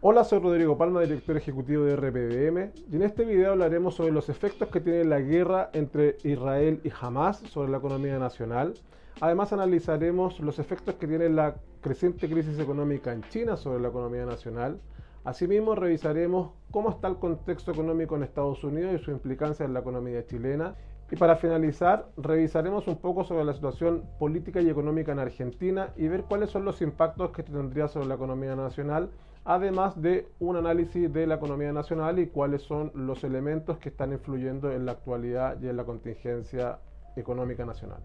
Hola, soy Rodrigo Palma, director ejecutivo de RPBM, y en este video hablaremos sobre los efectos que tiene la guerra entre Israel y Hamas sobre la economía nacional. Además analizaremos los efectos que tiene la creciente crisis económica en China sobre la economía nacional. Asimismo, revisaremos cómo está el contexto económico en Estados Unidos y su implicancia en la economía chilena. Y para finalizar, revisaremos un poco sobre la situación política y económica en Argentina y ver cuáles son los impactos que tendría sobre la economía nacional, además de un análisis de la economía nacional y cuáles son los elementos que están influyendo en la actualidad y en la contingencia económica nacional.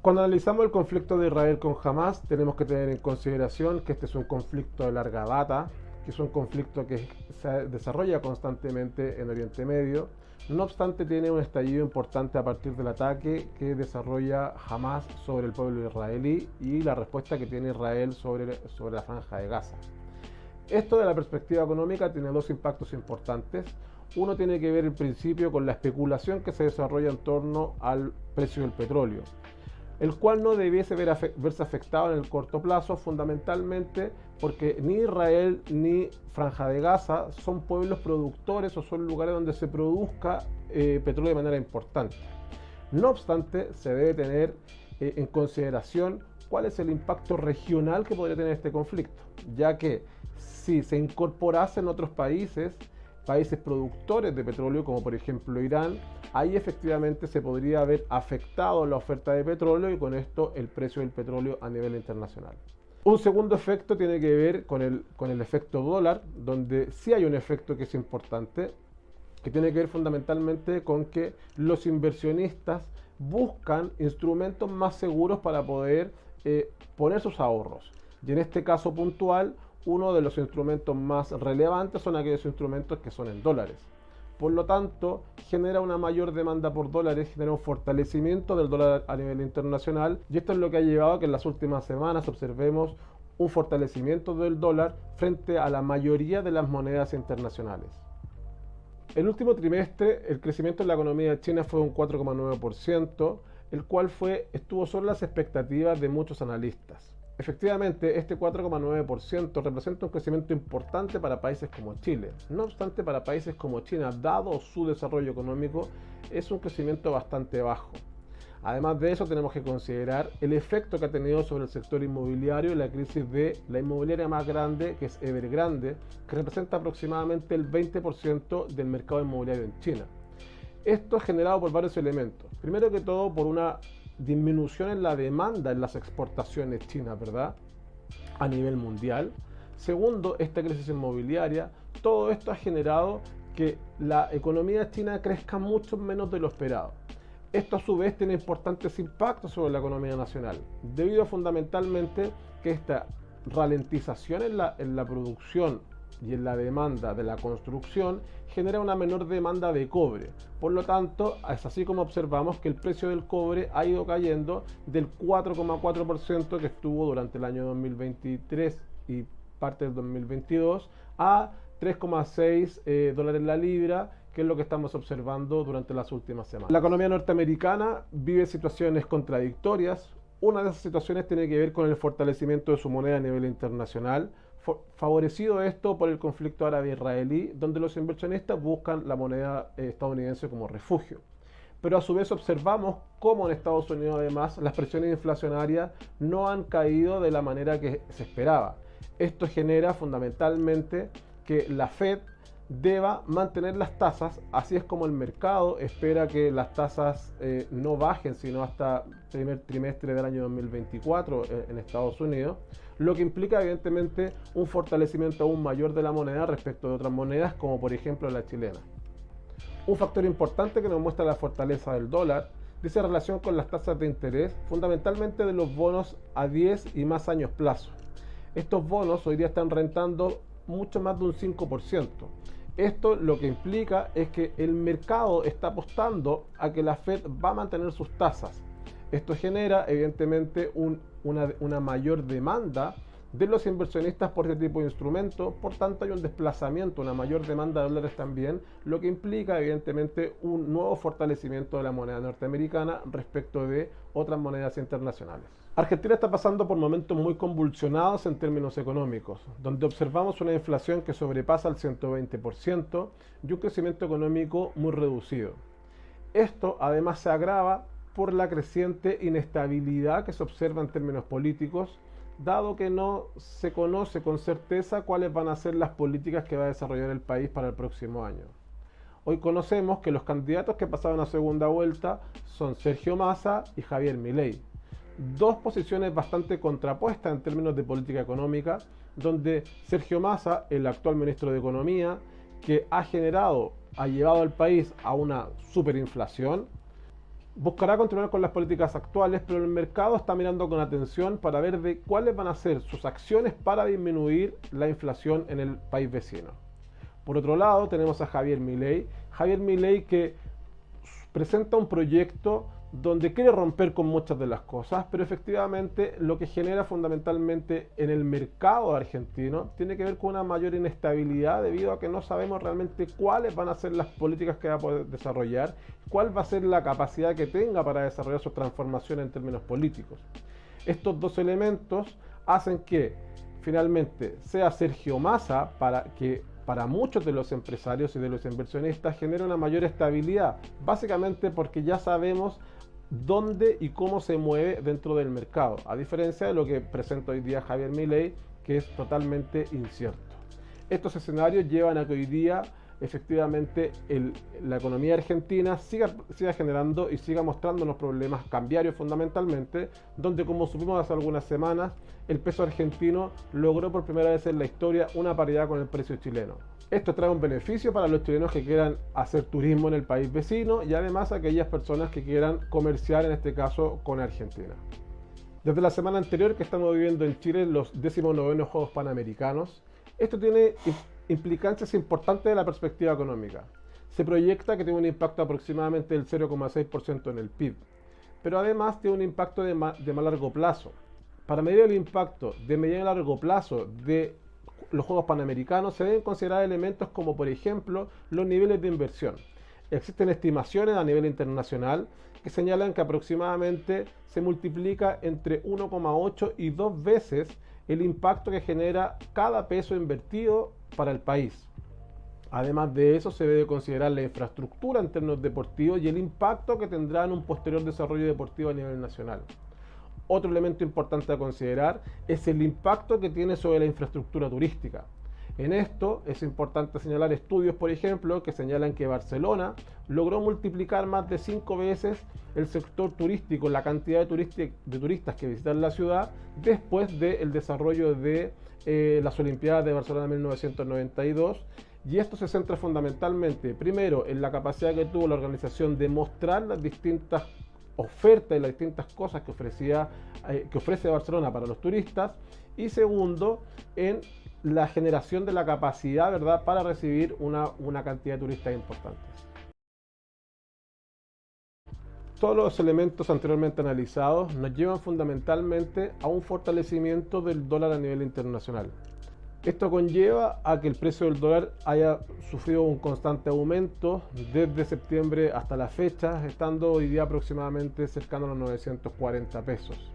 Cuando analizamos el conflicto de Israel con Hamas, tenemos que tener en consideración que este es un conflicto de larga data, que es un conflicto que se desarrolla constantemente en Oriente Medio. No obstante, tiene un estallido importante a partir del ataque que desarrolla Hamas sobre el pueblo israelí y la respuesta que tiene Israel sobre la franja de Gaza. Esto, de la perspectiva económica, tiene dos impactos importantes. Uno tiene que ver en principio con la especulación que se desarrolla en torno al precio del petróleo, el cual no debiese verse afectado en el corto plazo, fundamentalmente porque ni Israel ni Franja de Gaza son pueblos productores o son lugares donde se produzca petróleo de manera importante. No obstante, se debe tener en consideración cuál es el impacto regional que podría tener este conflicto, ya que si se incorporasen otros países productores de petróleo, como por ejemplo Irán, ahí efectivamente se podría haber afectado la oferta de petróleo y con esto el precio del petróleo a nivel internacional. Un segundo efecto tiene que ver con el efecto dólar, donde sí hay un efecto que es importante, que tiene que ver fundamentalmente con que los inversionistas buscan instrumentos más seguros para poder poner sus ahorros. Y en este caso puntual, uno de los instrumentos más relevantes son aquellos instrumentos que son en dólares. Por lo tanto, genera una mayor demanda por dólares, genera un fortalecimiento del dólar a nivel internacional, y esto es lo que ha llevado a que en las últimas semanas observemos un fortalecimiento del dólar frente a la mayoría de las monedas internacionales. El último trimestre, el crecimiento en la economía china fue un 4,9%, el cual estuvo sobre las expectativas de muchos analistas. Efectivamente, este 4,9% representa un crecimiento importante para países como Chile. No obstante, para países como China, dado su desarrollo económico, es un crecimiento bastante bajo. Además de eso, tenemos que considerar el efecto que ha tenido sobre el sector inmobiliario la crisis de la inmobiliaria más grande, que es Evergrande, que representa aproximadamente el 20% del mercado inmobiliario en China. Esto es generado por varios elementos. Primero que todo, por una disminución en la demanda en las exportaciones chinas, ¿verdad?, a nivel mundial. Segundo, esta crisis inmobiliaria. Todo esto ha generado que la economía china crezca mucho menos de lo esperado. Esto a su vez tiene importantes impactos sobre la economía nacional, debido fundamentalmente que esta ralentización en la producción y en la demanda de la construcción genera una menor demanda de cobre. Por lo tanto, es así como observamos que el precio del cobre ha ido cayendo del 4,4% que estuvo durante el año 2023 y parte del 2022 a 3,6 dólares la libra, que es lo que estamos observando durante las últimas semanas. La economía norteamericana vive situaciones contradictorias. Una de esas situaciones tiene que ver con el fortalecimiento de su moneda a nivel internacional, favorecido esto por el conflicto árabe-israelí, donde los inversionistas buscan la moneda estadounidense como refugio. Pero a su vez observamos cómo en Estados Unidos además las presiones inflacionarias no han caído de la manera que se esperaba. Esto genera fundamentalmente que la Fed deba mantener las tasas, así es como el mercado espera que las tasas no bajen sino hasta el primer trimestre del año 2024 en Estados Unidos, lo que implica evidentemente un fortalecimiento aún mayor de la moneda respecto de otras monedas como por ejemplo la chilena. Un factor importante que nos muestra la fortaleza del dólar dice relación con las tasas de interés, fundamentalmente de los bonos a 10 y más años plazo. Estos bonos hoy día están rentando mucho más de un 5%. Esto lo que implica es que el mercado está apostando a que la Fed va a mantener sus tasas. Esto genera evidentemente una mayor demanda de los inversionistas por este tipo de instrumentos, por tanto hay un desplazamiento, una mayor demanda de dólares también, lo que implica evidentemente un nuevo fortalecimiento de la moneda norteamericana respecto de otras monedas internacionales. Argentina está pasando por momentos muy convulsionados en términos económicos, donde observamos una inflación que sobrepasa el 120% y un crecimiento económico muy reducido. Esto además se agrava por la creciente inestabilidad que se observa en términos políticos, dado que no se conoce con certeza cuáles van a ser las políticas que va a desarrollar el país para el próximo año. Hoy conocemos que los candidatos que pasaron a segunda vuelta son Sergio Massa y Javier Milei. Dos posiciones bastante contrapuestas en términos de política económica, donde Sergio Massa, el actual ministro de Economía, que ha llevado al país a una superinflación, buscará continuar con las políticas actuales, pero el mercado está mirando con atención para ver de cuáles van a ser sus acciones para disminuir la inflación en el país vecino. Por otro lado, tenemos a Javier Milei que presenta un proyecto donde quiere romper con muchas de las cosas, pero efectivamente lo que genera fundamentalmente en el mercado argentino tiene que ver con una mayor inestabilidad debido a que no sabemos realmente cuáles van a ser las políticas que va a poder desarrollar, cuál va a ser la capacidad que tenga para desarrollar su transformación en términos políticos. Estos dos elementos hacen que finalmente sea Sergio Massa para muchos de los empresarios y de los inversionistas genera una mayor estabilidad, básicamente porque ya sabemos dónde y cómo se mueve dentro del mercado, a diferencia de lo que presenta hoy día Javier Milei, que es totalmente incierto. Estos escenarios llevan a que hoy día efectivamente la economía argentina siga generando y siga mostrándonos problemas cambiarios fundamentalmente, donde, como supimos hace algunas semanas, el peso argentino logró por primera vez en la historia una paridad con el precio chileno. Esto trae un beneficio para los chilenos que quieran hacer turismo en el país vecino y además a aquellas personas que quieran comerciar, en este caso con Argentina. Desde la semana anterior que estamos viviendo en Chile los 19º Juegos Panamericanos, esto tiene implicancias importantes de la perspectiva económica. Se proyecta que tiene un impacto aproximadamente del 0,6% en el PIB, pero además tiene un impacto de más largo plazo. Para medir el impacto de mediano y largo plazo de los Juegos Panamericanos se deben considerar elementos como, por ejemplo, los niveles de inversión. Existen estimaciones a nivel internacional que señalan que aproximadamente se multiplica entre 1,8 y 2 veces el impacto que genera cada peso invertido para el país. Además de eso, se debe considerar la infraestructura en términos deportivos y el impacto que tendrá en un posterior desarrollo deportivo a nivel nacional. Otro elemento importante a considerar es el impacto que tiene sobre la infraestructura turística. En esto es importante señalar estudios, por ejemplo, que señalan que Barcelona logró multiplicar más de 5 veces el sector turístico, la cantidad de turistas que visitan la ciudad después del desarrollo de las Olimpiadas de Barcelona en 1992. Y esto se centra fundamentalmente, primero, en la capacidad que tuvo la organización de mostrar las distintas oferta y las distintas cosas que ofrece Barcelona para los turistas, y segundo, en la generación de la capacidad, ¿verdad?, para recibir una cantidad de turistas importantes. Todos los elementos anteriormente analizados nos llevan fundamentalmente a un fortalecimiento del dólar a nivel internacional. Esto conlleva a que el precio del dólar haya sufrido un constante aumento desde septiembre hasta la fecha, estando hoy día aproximadamente cercano a los 940 pesos.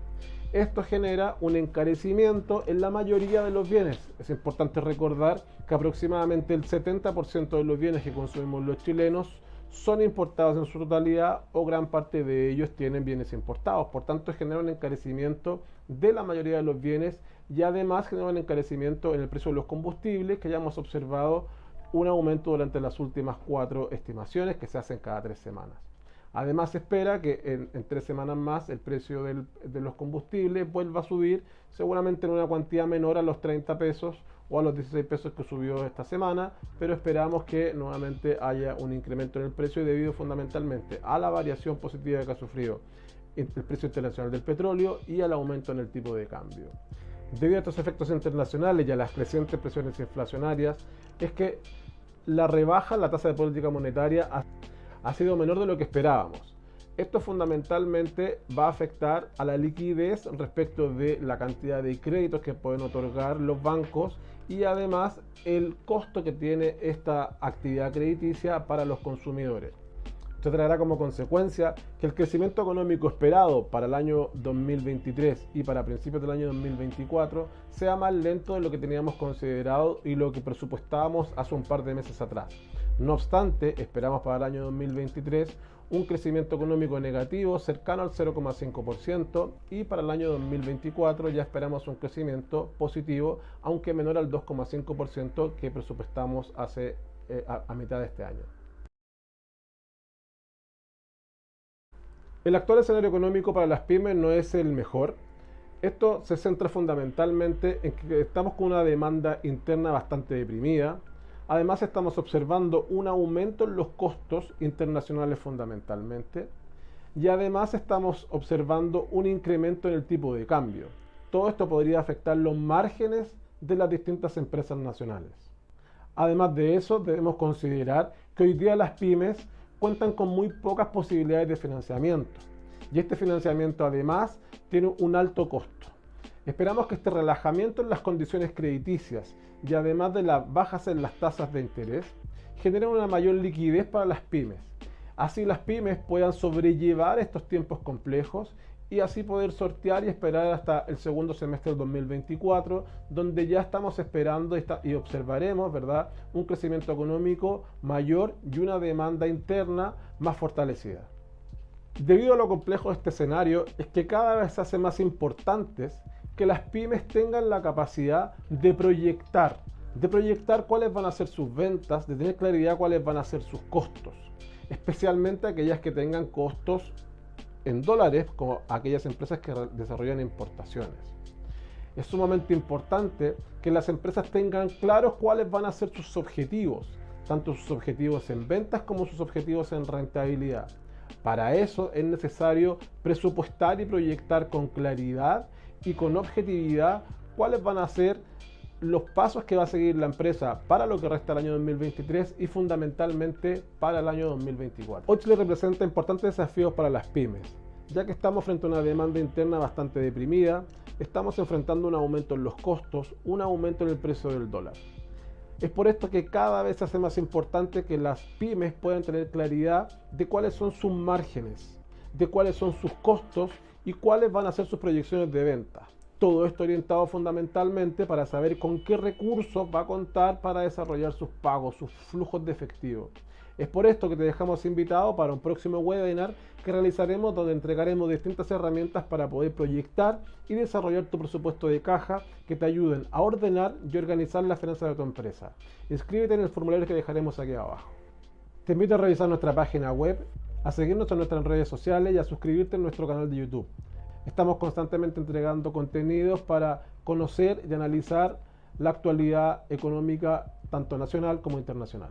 Esto genera un encarecimiento en la mayoría de los bienes. Es importante recordar que aproximadamente el 70% de los bienes que consumimos los chilenos son importados en su totalidad o gran parte de ellos tienen bienes importados. Por tanto, genera un encarecimiento de la mayoría de los bienes y además genera un encarecimiento en el precio de los combustibles, que ya hemos observado un aumento durante las últimas 4 estimaciones que se hacen cada 3 semanas. Además, se espera que en 3 semanas más el precio de los combustibles vuelva a subir, seguramente en una cuantía menor a los 30 pesos o a los 16 pesos que subió esta semana, pero esperamos que nuevamente haya un incremento en el precio debido fundamentalmente a la variación positiva que ha sufrido el precio internacional del petróleo y al aumento en el tipo de cambio. Debido a estos efectos internacionales y a las crecientes presiones inflacionarias, es que la rebaja en la tasa de política monetaria ha sido menor de lo que esperábamos. Esto fundamentalmente va a afectar a la liquidez respecto de la cantidad de créditos que pueden otorgar los bancos y además el costo que tiene esta actividad crediticia para los consumidores. Esto traerá como consecuencia que el crecimiento económico esperado para el año 2023 y para principios del año 2024 sea más lento de lo que teníamos considerado y lo que presupuestábamos hace un par de meses atrás. No obstante, esperamos para el año 2023 un crecimiento económico negativo cercano al 0,5% y para el año 2024 ya esperamos un crecimiento positivo, aunque menor al 2,5% que presupuestamos a mitad de este año. El actual escenario económico para las pymes no es el mejor. Esto se centra fundamentalmente en que estamos con una demanda interna bastante deprimida. Además estamos observando un aumento en los costos internacionales fundamentalmente. Y además estamos observando un incremento en el tipo de cambio. Todo esto podría afectar los márgenes de las distintas empresas nacionales. Además de eso, debemos considerar que hoy día las pymes cuentan con muy pocas posibilidades de financiamiento. Y este financiamiento además tiene un alto costo. Esperamos que este relajamiento en las condiciones crediticias y además de las bajas en las tasas de interés generen una mayor liquidez para las pymes. Así las pymes puedan sobrellevar estos tiempos complejos y así poder sortear y esperar hasta el segundo semestre del 2024, donde ya estamos esperando y observaremos, ¿verdad?, un crecimiento económico mayor y una demanda interna más fortalecida. Debido a lo complejo de este escenario, es que cada vez se hace más importante que las pymes tengan la capacidad de proyectar cuáles van a ser sus ventas, de tener claridad cuáles van a ser sus costos, especialmente aquellas que tengan costos en dólares, como aquellas empresas que desarrollan importaciones. Es sumamente importante que las empresas tengan claros cuáles van a ser sus objetivos, tanto sus objetivos en ventas como sus objetivos en rentabilidad. Para eso es necesario presupuestar y proyectar con claridad y con objetividad cuáles van a ser los pasos que va a seguir la empresa para lo que resta del año 2023 y fundamentalmente para el año 2024. Hoy Chile representa importantes desafíos para las pymes, ya que estamos frente a una demanda interna bastante deprimida, estamos enfrentando un aumento en los costos, un aumento en el precio del dólar. Es por esto que cada vez se hace más importante que las pymes puedan tener claridad de cuáles son sus márgenes, de cuáles son sus costos y cuáles van a ser sus proyecciones de venta. Todo esto orientado fundamentalmente para saber con qué recursos va a contar para desarrollar sus pagos, sus flujos de efectivo. Es por esto que te dejamos invitado para un próximo webinar que realizaremos, donde entregaremos distintas herramientas para poder proyectar y desarrollar tu presupuesto de caja que te ayuden a ordenar y organizar las finanzas de tu empresa. Inscríbete en el formulario que dejaremos aquí abajo. Te invito a revisar nuestra página web, a seguirnos en nuestras redes sociales y a suscribirte en nuestro canal de YouTube. Estamos constantemente entregando contenidos para conocer y analizar la actualidad económica tanto nacional como internacional.